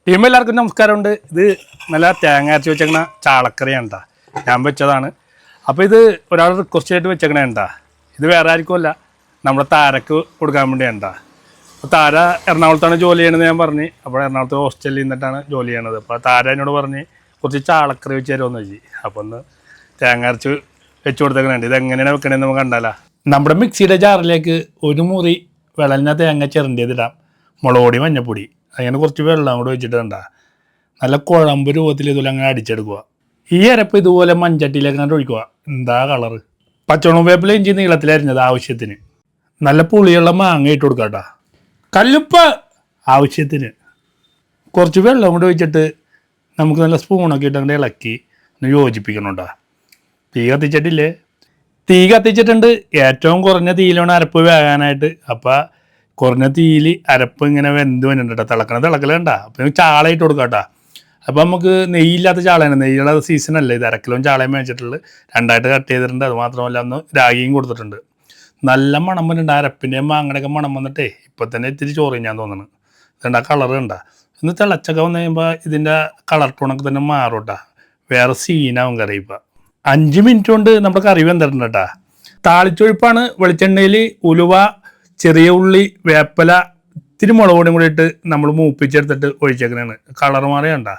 Team എല്ലാവർക്കും നമസ്കാരമുണ്ട്. ഇത് നല്ല തേങ്ങ അരച്ച് വെച്ചേക്കണ ചാളക്കറിയാണ് കേട്ടോ. ഞാൻ വെച്ചതാണ്. അപ്പോൾ ഇത് ഒരാൾ റിക്വസ്റ്റ് ആയിട്ട് വെച്ചേക്കണേ ഉണ്ടാ. ഇത് വേറെ ആർക്കുമല്ല, നമ്മുടെ താരക്ക് കൊടുക്കാൻ വേണ്ടിയാണ് കേട്ടോ. അപ്പോൾ താര എറണാകുളത്താണ് ജോലി ചെയ്യണമെന്ന് ഞാൻ പറഞ്ഞു. അപ്പോൾ എറണാകുളത്ത് ഹോസ്റ്റലിൽ നിന്നിട്ടാണ് ജോലി ചെയ്യണത്. അപ്പോൾ താര എന്നോട് പറഞ്ഞ് കുറച്ച് ചാളക്കറി വെച്ച് തരുമെന്ന് വെച്ച്. അപ്പോൾ ഒന്ന് തേങ്ങ അരച്ച് വെച്ച് കൊടുത്തേക്കണുണ്ട്. ഇതെങ്ങനെയാണ് വെക്കണേന്ന് നമുക്ക് കണ്ടാലോ. നമ്മുടെ മിക്സിയുടെ ജാറിലേക്ക് ഒരു മുറി വിളഞ്ഞ തേങ്ങ ചിരണ്ടിയതിടാം, മുളക് പൊടി, മഞ്ഞപ്പൊടി, അങ്ങനെ കുറച്ച് വെള്ളം കൂടെ വെച്ചിട്ടുണ്ടാ. നല്ല കുഴമ്പ് രൂപത്തിൽ ഇതുപോലെ അങ്ങനെ അടിച്ചെടുക്കുക. ഈ അരപ്പ് ഇതുപോലെ മൺചട്ടിയിലേക്ക് അങ്ങനെ ഒഴിക്കുക. എന്താ കളറ്. പച്ചമുളക് വേപ്പില ഇഞ്ചി നീളത്തിലരിഞ്ഞത് ആവശ്യത്തിന്. നല്ല പുളിയുള്ള മാങ്ങ ഇട്ട് കൊടുക്കുക കേട്ടോ. കല്ലുപ്പ് ആവശ്യത്തിന്. കുറച്ച് വെള്ളം കൂടെ ഒഴിച്ചിട്ട് നമുക്ക് നല്ല സ്പൂണൊക്കെ ഇട്ട് അങ്ങനെ ഇളക്കി ഒന്ന് യോജിപ്പിക്കണുണ്ടോ. തീ കത്തിച്ചിട്ടില്ലേ? തീ കത്തിച്ചിട്ടുണ്ട്. ഏറ്റവും കുറഞ്ഞ തീയിലാണ് അരപ്പ് വേകാനായിട്ട്. അപ്പം കുറഞ്ഞ തീയിൽ അരപ്പ് ഇങ്ങനെ വെന്ത് വന്നിട്ട് തിളക്കലുണ്ട. അപ്പം ചാളയിട്ട് കൊടുക്കാം കേട്ടോ. അപ്പം നമുക്ക് നെയ്യില്ലാത്ത ചാളയാണ്, നെയ്യുള്ള സീസണല്ലേ ഇത്. അരക്കിലും ചാളയും മേടിച്ചിട്ടുള്ളത് 2 കട്ട് ചെയ്തിട്ടുണ്ട്. അത് മാത്രമല്ല ഒന്ന് രാഗിയും കൊടുത്തിട്ടുണ്ട്. നല്ല മണം വന്നിട്ടുണ്ട്. അരപ്പിൻ്റെയും മാങ്ങയുടെയൊക്കെ മണം വന്നിട്ടേ ഇപ്പം തന്നെ ഇത്തിരി ചോറ് ഞാൻ തോന്നുന്നു. ഇതുണ്ട് ആ കളറ് കണ്ടാ. ഒന്ന് തിളച്ചൊക്കെ വന്നു കഴിയുമ്പോൾ ഇതിൻ്റെ കളർ ടോണൊക്കെ തന്നെ മാറും കേട്ടോ. വേറെ സീനാവും കറി. ഇപ്പം 5 മിനിറ്റ് കൊണ്ട് നമ്മുടെ കറി വെന്തിട്ടുണ്ട് കേട്ടോ. താളിച്ചൊഴിപ്പാണ്. വെളിച്ചെണ്ണയിൽ ഉലുവ, ചെറിയ ഉള്ളി, വേപ്പില, ഇത്തിരി മുളക് പൊടിയും കൂടി ഇട്ട് നമ്മൾ മൂപ്പിച്ചെടുത്തിട്ട് ഒഴിച്ചേക്കണേണ്. കളർ മാറിയണ്ട.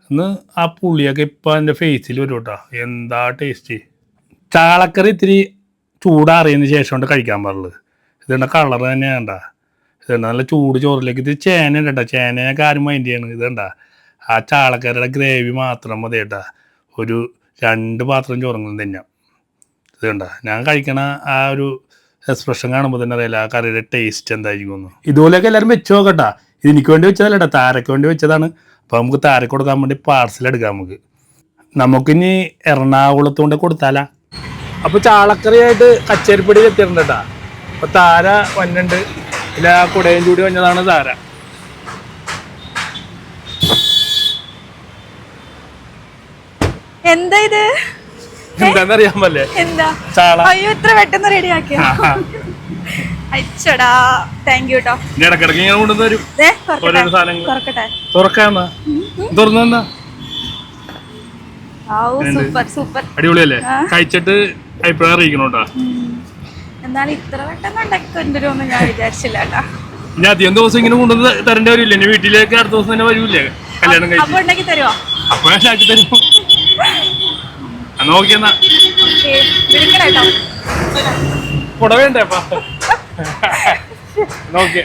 ഒന്ന് ആ പുളിയൊക്കെ ഇപ്പം എൻ്റെ ഫേസിൽ വരും കേട്ടോ. എന്താ ടേസ്റ്റ്. ചാളക്കറി ഇത്തിരി ചൂടാറിയതിന് ശേഷം കൊണ്ട് കഴിക്കാൻ പാടുള്ളത്. ഇതുണ്ട് കളർ തന്നെയാണ്ട. ഇതുണ്ട് നല്ല ചൂട് ചോറിലേക്ക്. ഇത് ചേന ഉണ്ട് കേട്ടോ. ചേനയൊക്കെ ആരും മൈൻഡ് ചെയ്യണം. ഇതുണ്ട ആ ചാളക്കറിയുടെ ഗ്രേവി മാത്രം മതി കേട്ടോ. ഒരു 2 പാത്രം ചോറങ്ങളും തിന്നാം. ഇതുണ്ട ഞാൻ കഴിക്കണ ആ ഒരു എക്സ്പ്രഷൻ കാണുമ്പോൾ തന്നെ അറിയില്ല ആ കറിയുടെ ടേസ്റ്റ് എന്തായിരിക്കും ഒന്ന്. ഇതുപോലെയൊക്കെ എല്ലാവരും വെച്ച് നോക്കട്ടാ. ഇത് എനിക്ക് വേണ്ടി വെച്ചതല്ല കേട്ടോ, താരക്ക് വേണ്ടി വെച്ചതാണ്. അപ്പോൾ നമുക്ക് താരക്ക് കൊടുക്കാൻ വേണ്ടി പാർസൽ എടുക്കാം. നമുക്കിനി എറണാകുളത്ത് കൊണ്ട് കൊടുത്താലാ. അപ്പോൾ ചാളക്കറിയായിട്ട് കച്ചേരിപ്പടി എത്തിയിട്ടുണ്ട് കേട്ടോ. അപ്പോൾ താര വന്നുണ്ട്. ഇല്ല കുടയും ചൂടി വന്നതാണ് താര. എന്താ ഇത്? എന്താന്നറിയാൻ പറ്റേ? ചാള. അയ്യോ ഇത്ര പെട്ടെന്ന് റെഡിയാക്കിയ. അയച്ചടാ, താങ്ക് യു കേട്ടോ. ഇടക്കിടക്ക് ഇങ്ങനെ കൊണ്ടുവരും ഓരോ സാധനങ്ങൾ. തുറക്കാന്നാ തുറന്നാ സൂപ്പർ സൂപ്പർ അടിപൊളിയല്ലേ? കഴിച്ചിട്ട് അഭിപ്രായം അറിയിക്കണോട്ടാ. എന്നാലും ഇത്ര പെട്ടെന്ന് ഉണ്ടാക്കിക്കൊണ്ടുവരുമെന്ന് ഞാൻ വിചാരിച്ചില്ല കേട്ടാ. ഇനി അധികം ദിവസം ഇങ്ങനെ കൊണ്ടുവന്ന് തരേണ്ടി വരില്ല. ഇനി വീട്ടിലേക്ക് അടുത്ത ദിവസം തന്നെ വരൂല്ലേ കല്യാണം കഴിച്ച്? അപ്പൊ ഉണ്ടാക്കി തരുമോ? അപ്പൊ ഞാൻ ആക്കി തരും. നോക്കിയെന്നാ പുട വേണ്ടേ? അപ്പൊ നോക്കിയേ.